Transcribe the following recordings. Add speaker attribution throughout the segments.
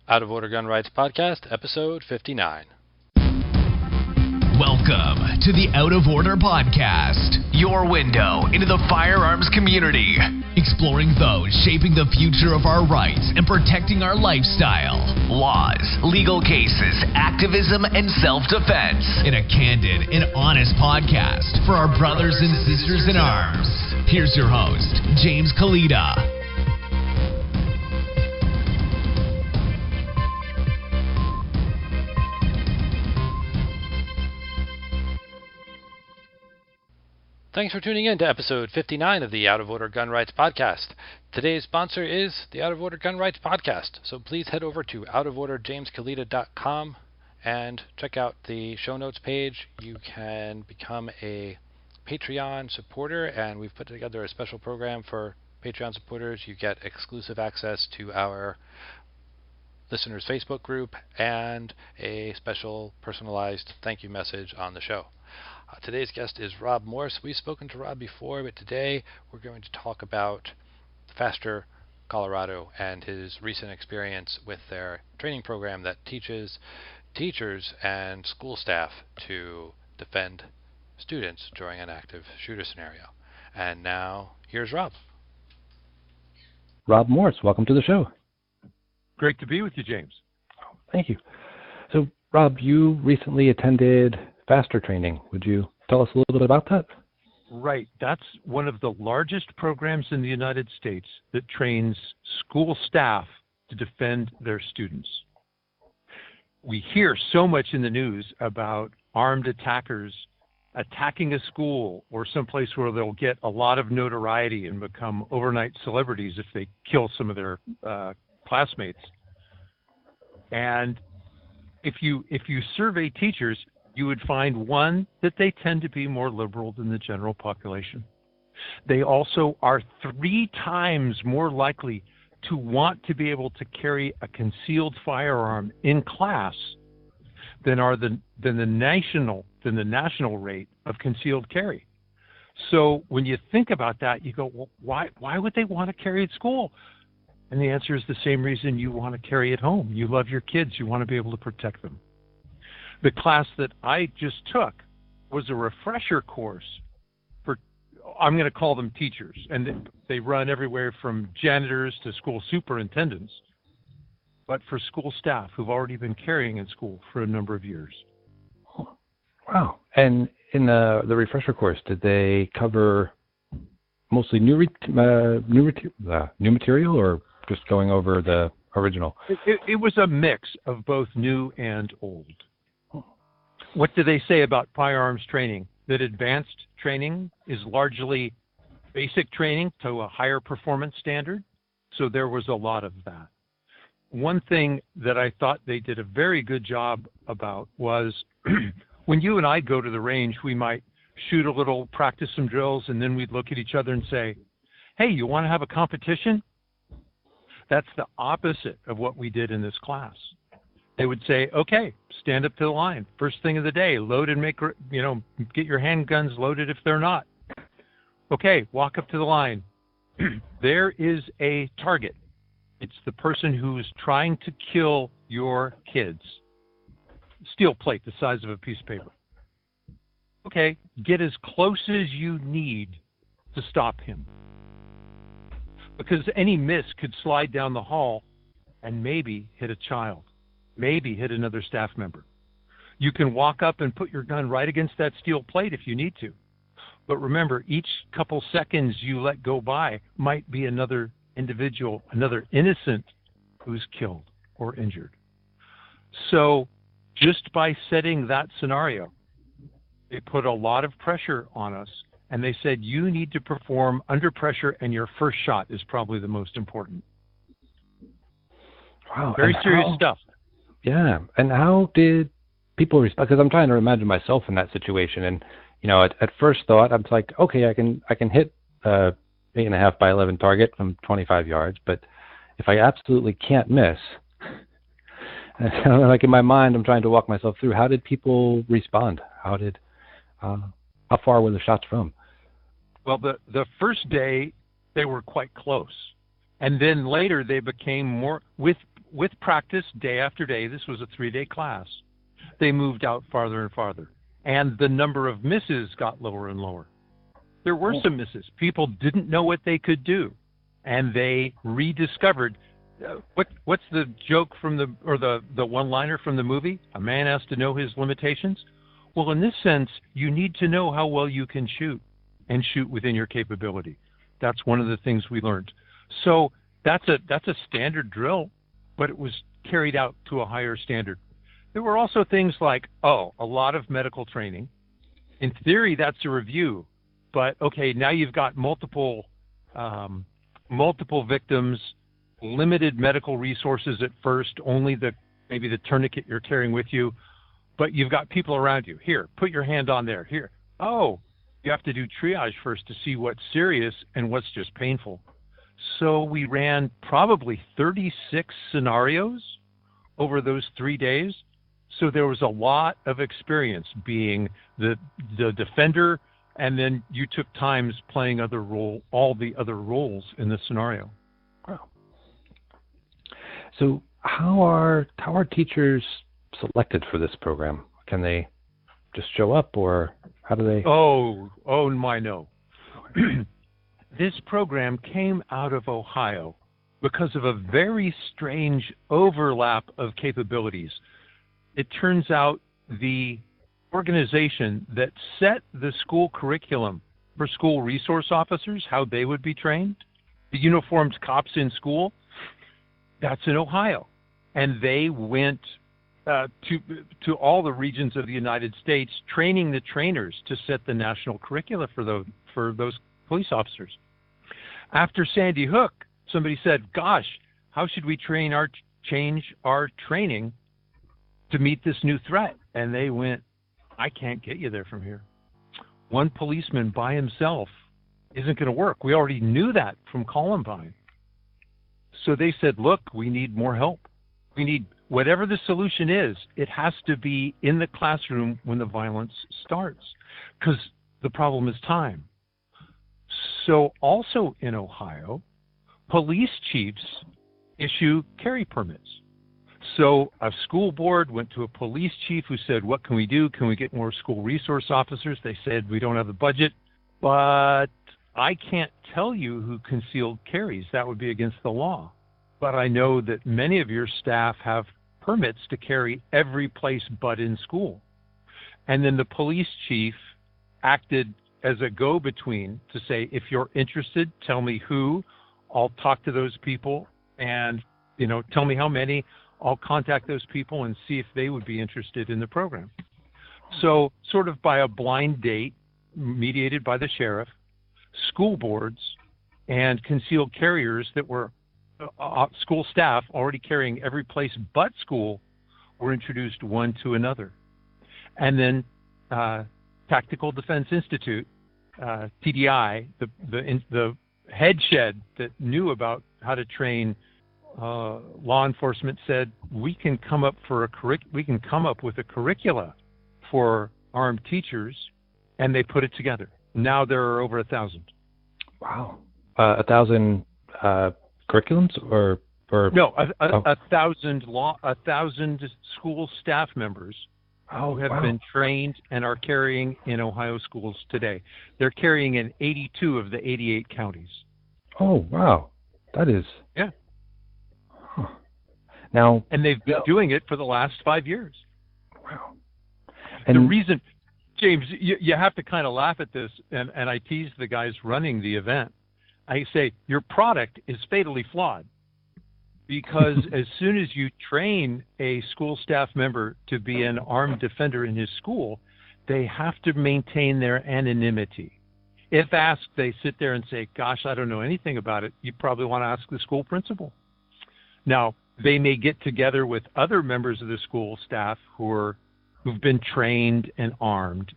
Speaker 1: Out of Order Gun Rights Podcast, Episode 59.
Speaker 2: Welcome to the Out of Order Podcast, your window into the firearms community, exploring those shaping the future of our rights and protecting our lifestyle, laws, legal cases, activism, and self-defense in a candid and honest podcast for our brothers and sisters in arms. Here's your host, James Kalita.
Speaker 1: Thanks for tuning in to episode 59 of the Out of Order Gun Rights Podcast. Today's sponsor is the Out of Order Gun Rights Podcast, so please head over to outoforderjameskalita.com and check out the show notes page. You can become a Patreon supporter, and we've put together a special program for Patreon supporters. You get exclusive access to our listeners' Facebook group and a special personalized thank you message on the show. Today's guest is Rob Morse. We've spoken to Rob before, but today we're going to talk about F.A.S.T.E.R, Colorado, and his recent experience with their training program that teaches teachers and school staff to defend students during an active shooter scenario. And now, here's Rob.
Speaker 3: Rob Morse, welcome to the show.
Speaker 4: Great to be with you, James.
Speaker 3: Thank you. So, Rob, you recently attended F.A.S.T.E.R training. Would you tell us a little bit about that?
Speaker 4: Right. That's one of the largest programs in the United States that trains school staff to defend their students. We hear so much in the news about armed attackers attacking a school or someplace where they'll get a lot of notoriety and become overnight celebrities if they kill some of their classmates. And if you survey teachers, you would find, one, that they tend to be more liberal than the general population. They also are 3 times more likely to want to be able to carry a concealed firearm in class than the national rate of concealed carry. So when you think about that, you go, well, why would they want to carry at school? And the answer is the same reason you want to carry at home. You love your kids. You want to be able to protect them. The class that I just took was a refresher course for, I'm going to call them teachers, and they run everywhere from janitors to school superintendents, but for school staff who've already been carrying in school for a number of years.
Speaker 3: Wow. And in the refresher course, did they cover mostly new material or just going over the original?
Speaker 4: It was a mix of both new and old. What do they say about firearms training? That advanced training is largely basic training to a higher performance standard. So there was a lot of that. One thing that I thought they did a very good job about was when you and I go to the range, we might shoot a little, practice some drills, and then we'd look at each other and say, hey, you want to have a competition? That's the opposite of what we did in this class. They would say, okay, stand up to the line. First thing of the day, load and get your handguns loaded if they're not. Okay, walk up to the line. There is a target. It's the person who's trying to kill your kids. Steel plate the size of a piece of paper. Okay, get as close as you need to stop him. Because any miss could slide down the hall and maybe hit a child. Maybe hit another staff member. You can walk up and put your gun right against that steel plate if you need to. But remember, each couple seconds you let go by might be another individual, another innocent who's killed or injured. So just by setting that scenario, they put a lot of pressure on us, and they said you need to perform under pressure, and your first shot is probably the most important.
Speaker 3: Wow.
Speaker 4: Very serious stuff.
Speaker 3: Yeah. And how did people respond? Because I'm trying to imagine myself in that situation. And, at first thought, I'm like, okay, I can hit 8.5 by 11 target from 25 yards. But if I absolutely can't miss, like in my mind, I'm trying to walk myself through. How did people respond? How far were the shots from?
Speaker 4: Well, the first day, they were quite close. And then later they became more, with with practice, day after day, this was a 3-day class, they moved out farther and farther. And the number of misses got lower and lower. There were some misses. People didn't know what they could do. And they rediscovered, what's the joke from the one-liner from the movie? A man has to know his limitations. Well, in this sense, you need to know how well you can shoot and shoot within your capability. That's one of the things we learned. So that's a standard drill, but it was carried out to a higher standard. There were also things like, a lot of medical training. In theory, that's a review. But, okay, now you've got multiple victims, limited medical resources at first, only maybe the tourniquet you're carrying with you, but you've got people around you. Here, put your hand on there. Here. Oh, you have to do triage first to see what's serious and what's just painful. So we ran probably 36 scenarios over those 3 days. So there was a lot of experience being the defender, and then you took times playing all the other roles in the scenario.
Speaker 3: Wow. So how are teachers selected for this program? Can they just show up, or how do they?
Speaker 4: Oh my no. This program came out of Ohio because of a very strange overlap of capabilities. It turns out the organization that set the school curriculum for school resource officers, how they would be trained, the uniformed cops in school, that's in Ohio. And they went to all the regions of the United States, training the trainers to set the national curricula for those police officers. After Sandy Hook, somebody said, gosh, how should we change our training to meet this new threat? And they went, I can't get you there from here. One policeman by himself isn't going to work. We already knew that from Columbine. So they said, look, we need more help. We need whatever the solution is, it has to be in the classroom when the violence starts, because the problem is time. So also in Ohio, police chiefs issue carry permits. So a school board went to a police chief who said, what can we do? Can we get more school resource officers? They said, we don't have the budget, but I can't tell you who concealed carries. That would be against the law. But I know that many of your staff have permits to carry every place but in school. And then the police chief acted as a go-between to say, if you're interested, tell me who. I'll talk to those people and, tell me how many. I'll contact those people and see if they would be interested in the program. So sort of by a blind date, mediated by the sheriff, school boards and concealed carriers that were school staff already carrying every place but school were introduced one to another. And then Tactical Defense Institute, TDI, the head shed that knew about how to train law enforcement, said we can come up with a curricula for armed teachers, and they put it together. Now there are over 1,000.
Speaker 3: Wow, 1,000 curriculums, or
Speaker 4: no, 1,000 school staff members who have been trained and are carrying in Ohio schools today. They're carrying in 82 of the 88 counties.
Speaker 3: Oh wow, that is
Speaker 4: yeah.
Speaker 3: Huh. Now,
Speaker 4: and they've been doing it for the last 5 years.
Speaker 3: Wow.
Speaker 4: And the reason, James, you have to kind of laugh at this, and I tease the guys running the event. I say, your product is fatally flawed, because as soon as you train a school staff member to be an armed defender in his school, they have to maintain their anonymity. If asked, they sit there and say, gosh, I don't know anything about it. You probably want to ask the school principal. Now, they may get together with other members of the school staff who've been trained and armed.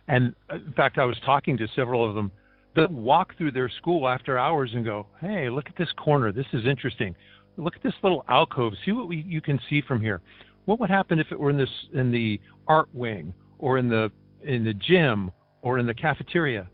Speaker 4: And in fact, I was talking to several of them. They'll walk through their school after hours and go, hey, look at this corner. This is interesting. Look at this little alcove. See what you can see from here. What would happen if it were in the art wing, or in the gym, or in the cafeteria?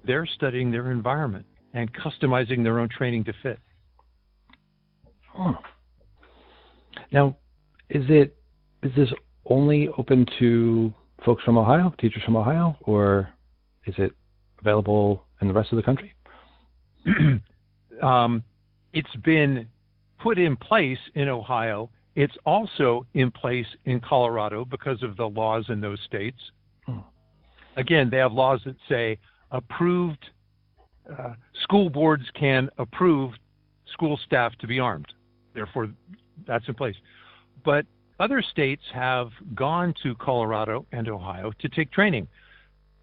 Speaker 4: They're studying their environment and customizing their own training to fit.
Speaker 3: Huh. Now, is this only open to folks from Ohio, teachers from Ohio, or is it available in the rest of the country?
Speaker 4: It's been put in place in Ohio. It's also in place in Colorado because of the laws in those states. Again, they have laws that say approved school boards can approve school staff to be armed. Therefore, that's in place. But other states have gone to Colorado and Ohio to take training.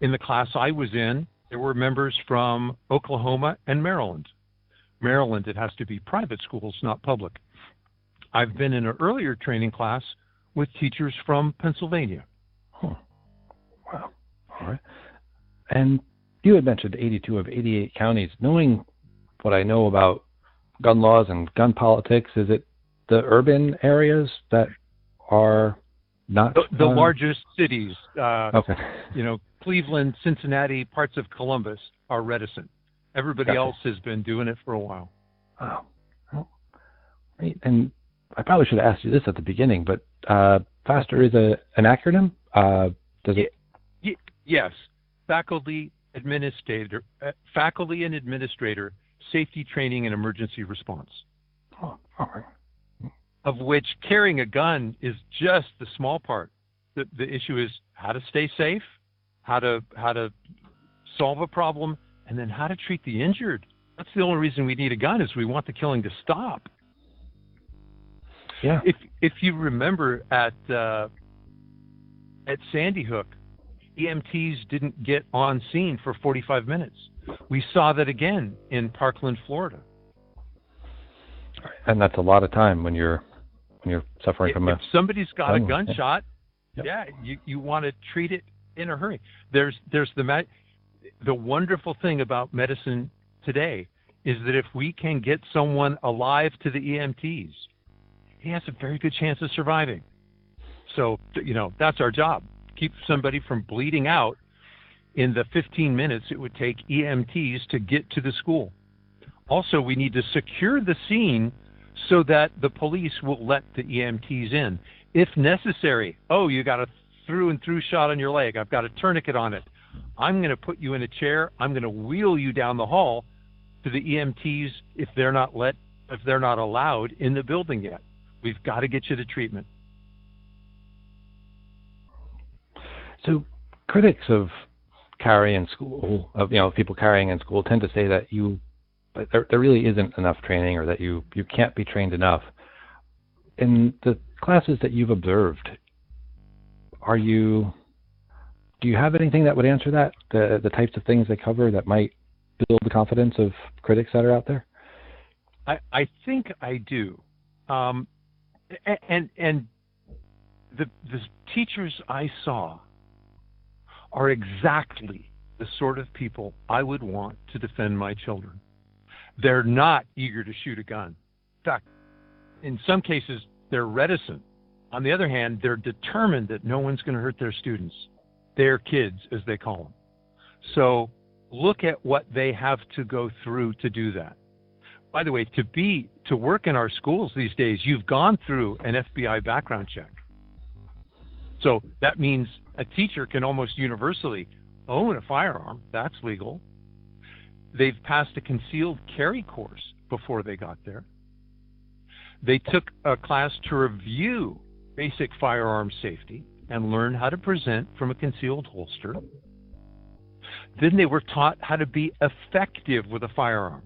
Speaker 4: In the class I was in, there were members from Oklahoma and Maryland. Maryland, it has to be private schools, not public. I've been in an earlier training class with teachers from Pennsylvania.
Speaker 3: Wow. All right. And you had mentioned 82 of 88 counties. Knowing what I know about gun laws and gun politics, is it the urban areas that are not
Speaker 4: the largest cities?
Speaker 3: Okay.
Speaker 4: Cleveland, Cincinnati, parts of Columbus are reticent. Everybody else has been doing it for a while.
Speaker 3: Wow. Well, and I probably should have asked you this at the beginning, but FAST.E.R is an acronym. Does it?
Speaker 4: Yes. Faculty and Administrator Safety Training and Emergency Response.
Speaker 3: Oh, all right.
Speaker 4: Of which carrying a gun is just the small part. The issue is how to stay safe, how to solve a problem, and then how to treat the injured. That's the only reason we need a gun, is we want the killing to stop.
Speaker 3: Yeah.
Speaker 4: If you remember at Sandy Hook, EMTs didn't get on scene for 45 minutes. We saw that again in Parkland, Florida.
Speaker 3: And that's a lot of time when you're suffering from
Speaker 4: if somebody's got a gunshot,
Speaker 3: yeah,
Speaker 4: you want to treat it in a hurry. There's the wonderful thing about medicine today is that if we can get someone alive to the EMTs, he has a very good chance of surviving. So, that's our job. Keep somebody from bleeding out in the 15 minutes it would take EMTs to get to the school. Also, we need to secure the scene so that the police will let the EMTs in. If necessary, you got a through and through shot on your leg. I've got a tourniquet on it. I'm going to put you in a chair. I'm going to wheel you down the hall to the EMTs if they're not allowed in the building yet. We've got to get you to treatment.
Speaker 3: So critics of carry in school, people carrying in school, tend to say that there really isn't enough training, or that you can't be trained enough. In the classes that you've observed, do you have anything that would answer that? The types of things they cover that might build the confidence of critics that are out there?
Speaker 4: I think I do. And the teachers I saw are exactly the sort of people I would want to defend my children. They're not eager to shoot a gun. In fact, in some cases, they're reticent. On the other hand, they're determined that no one's going to hurt their students, their kids, as they call them. So look at what they have to go through to do that. By the way, to work in our schools these days, you've gone through an FBI background check. So that means a teacher can almost universally own a firearm. That's legal. They've passed a concealed carry course before they got there. They took a class to review basic firearm safety and learn how to present from a concealed holster. Then they were taught how to be effective with a firearm.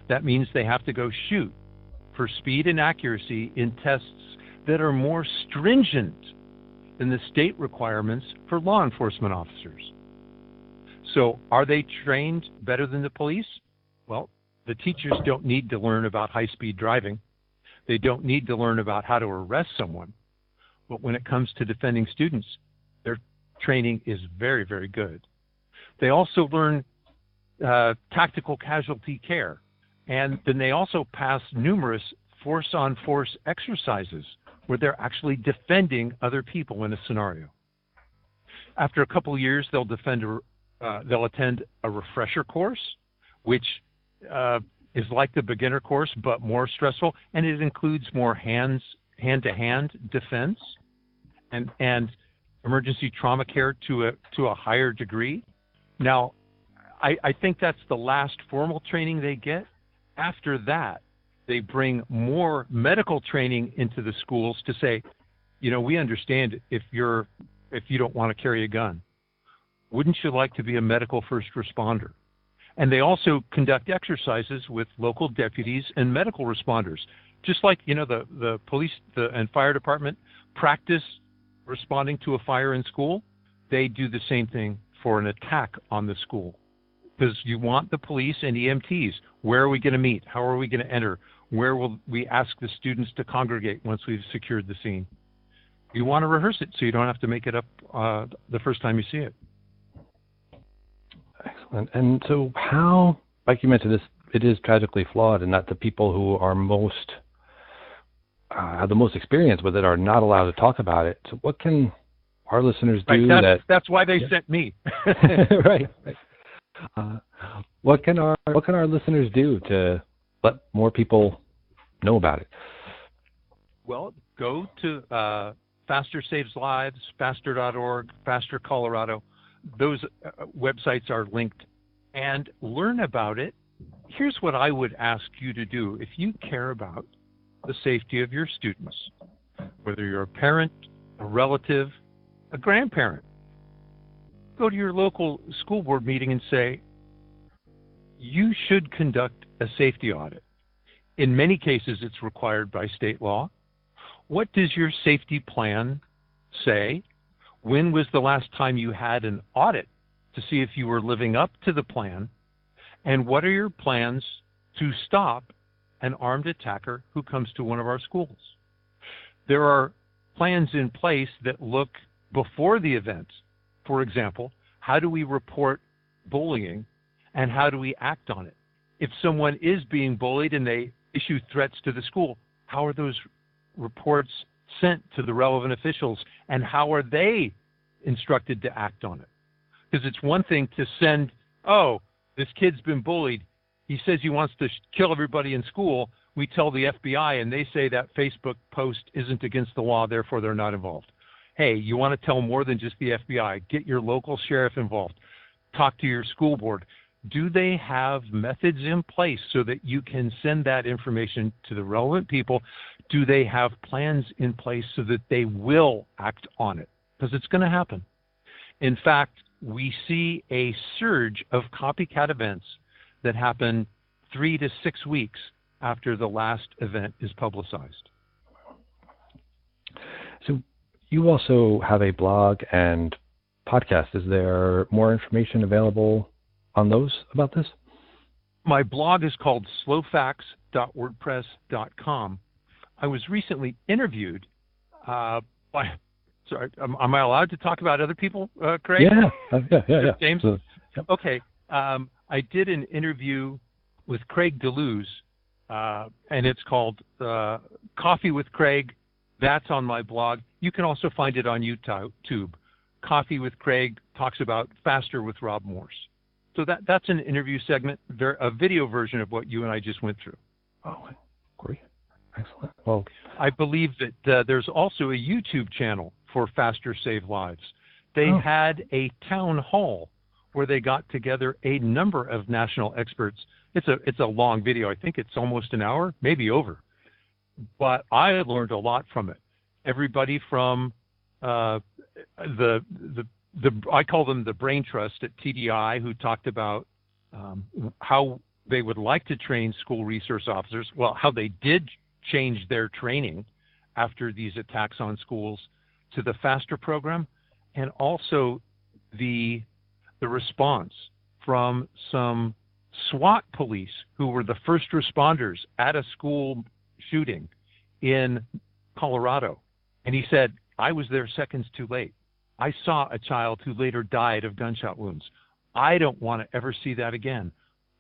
Speaker 4: That means they have to go shoot for speed and accuracy in tests that are more stringent than the state requirements for law enforcement officers. So are they trained better than the police? Well, the teachers don't need to learn about high-speed driving. They don't need to learn about how to arrest someone. But when it comes to defending students, their training is very, very good. They also learn tactical casualty care. And then they also pass numerous force-on-force exercises where they're actually defending other people in a scenario. After a couple of years, they'll attend a refresher course, which is like the beginner course but more stressful, and it includes more hands hand-to-hand defense and emergency trauma care to a higher degree. Now, I think that's the last formal training they get. After that, they bring more medical training into the schools to say, we understand if you don't want to carry a gun. Wouldn't you like to be a medical first responder? And they also conduct exercises with local deputies and medical responders. Just like, the police and fire department practice responding to a fire in school, they do the same thing for an attack on the school. Because you want the police and EMTs. Where are we going to meet? How are we going to enter? Where will we ask the students to congregate once we've secured the scene? You want to rehearse it so you don't have to make it up the first time you see it.
Speaker 3: Excellent. And so how, like you mentioned, it is tragically flawed in that the people who are have the most experience with it are not allowed to talk about it. So what can our listeners do?
Speaker 4: That's why they sent me.
Speaker 3: Right. What can our listeners do to let more people know about it?
Speaker 4: Well, go to F.A.S.T.E.R Saves Lives, F.A.S.T.E.R.org, F.A.S.T.E.R Colorado. Those websites are linked, and learn about it. Here's what I would ask you to do. If you care about the safety of your students, whether you're a parent, a relative, a grandparent, go to your local school board meeting and say, you should conduct a safety audit. In many cases, it's required by state law. What does your safety plan say? When was the last time you had an audit to see if you were living up to the plan? And what are your plans to stop an armed attacker who comes to one of our schools? There are plans in place that look before the event. For example, how do we report bullying and how do we act on it? If someone is being bullied and they issue threats to the school, how are those reports sent to the relevant officials and how are they instructed to act on it? Because it's one thing to send, this kid's been bullied. He says he wants to kill everybody in school. We tell the FBI and they say that Facebook post isn't against the law, therefore they're not involved. Hey, you want to tell more than just the FBI. Get your local sheriff involved. Talk to your school board. Do they have methods in place so that you can send that information to the relevant people? Do they have plans in place so that they will act on it? Because it's going to happen. In fact, we see a surge of copycat events that happen 3 to 6 weeks after the last event is publicized.
Speaker 3: So you also have a blog and podcast. Is there more information available on those about this?
Speaker 4: My blog is called slowfacts.wordpress.com. I was recently interviewed by... Sorry, am I allowed to talk about other people, Craig?
Speaker 3: Yeah.
Speaker 4: James?
Speaker 3: So, yep.
Speaker 4: Okay. I did an interview with Craig DeLuz, and it's called Coffee with Craig. That's on my blog. You can also find it on YouTube. Coffee with Craig talks about F.A.S.T.E.R with Rob Morse. So that's an interview segment, a video version of what you and I just went through.
Speaker 3: Oh, great. Excellent. Well,
Speaker 4: I believe that there's also a YouTube channel for F.A.S.T.E.R Save Lives. They had a town hall where they got together a number of national experts. It's a long video. I think it's almost an hour, maybe over. But I learned a lot from it. Everybody from I call them the Brain Trust at TDI, who talked about how they would like to train school resource officers, how they did change their training after these attacks on schools, to the F.A.S.T.E.R program, and also the response from some SWAT police who were the first responders at a school shooting in Colorado. And he said, I was there seconds too late. I saw a child who later died of gunshot wounds. I don't want to ever see that again.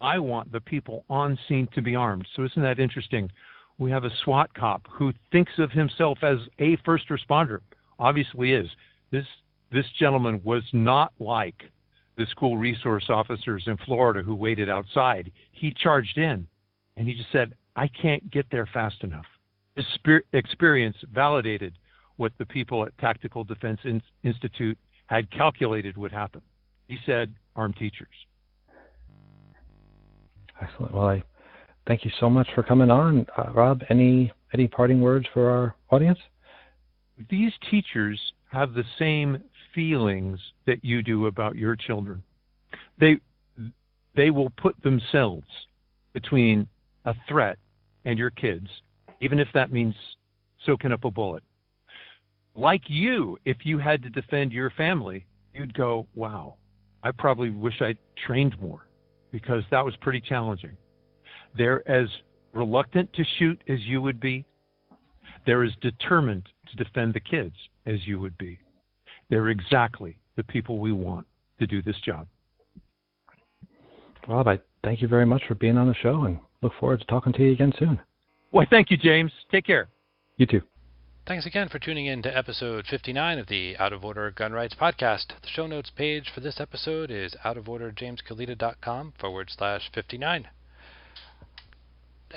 Speaker 4: I want the people on scene to be armed. So isn't that interesting? We have a SWAT cop who thinks of himself as a first responder. Obviously is. This gentleman was not like the school resource officers in Florida who waited outside. He charged in, and he just said, I can't get there fast enough. His experience validated what the people at Tactical Defense Institute had calculated would happen. He said, armed teachers.
Speaker 3: Excellent. Well, I thank you so much for coming on. Rob, any parting words for our audience?
Speaker 4: These teachers have the same feelings that you do about your children. They will put themselves between a threat and your kids, even if that means soaking up a bullet. Like you, if you had to defend your family, you'd go, wow, I probably wish I trained more, because that was pretty challenging. They're as reluctant to shoot as you would be. They're as determined to defend the kids as you would be. They're exactly the people we want to do this job.
Speaker 3: Rob, I thank you very much for being on the show and look forward to talking to you again soon.
Speaker 4: Well, thank you, James. Take care.
Speaker 3: You too.
Speaker 1: Thanks again for tuning in to episode 59 of the Out of Order Gun Rights Podcast. The show notes page for this episode is outoforderjameskalita.com/59.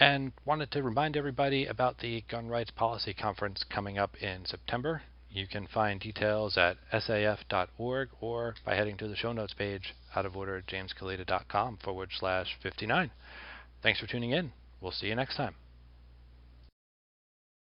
Speaker 1: And wanted to remind everybody about the Gun Rights Policy Conference coming up in September. You can find details at saf.org or by heading to the show notes page, outoforderjameskalita.com/59. Thanks for tuning in. We'll see you next time.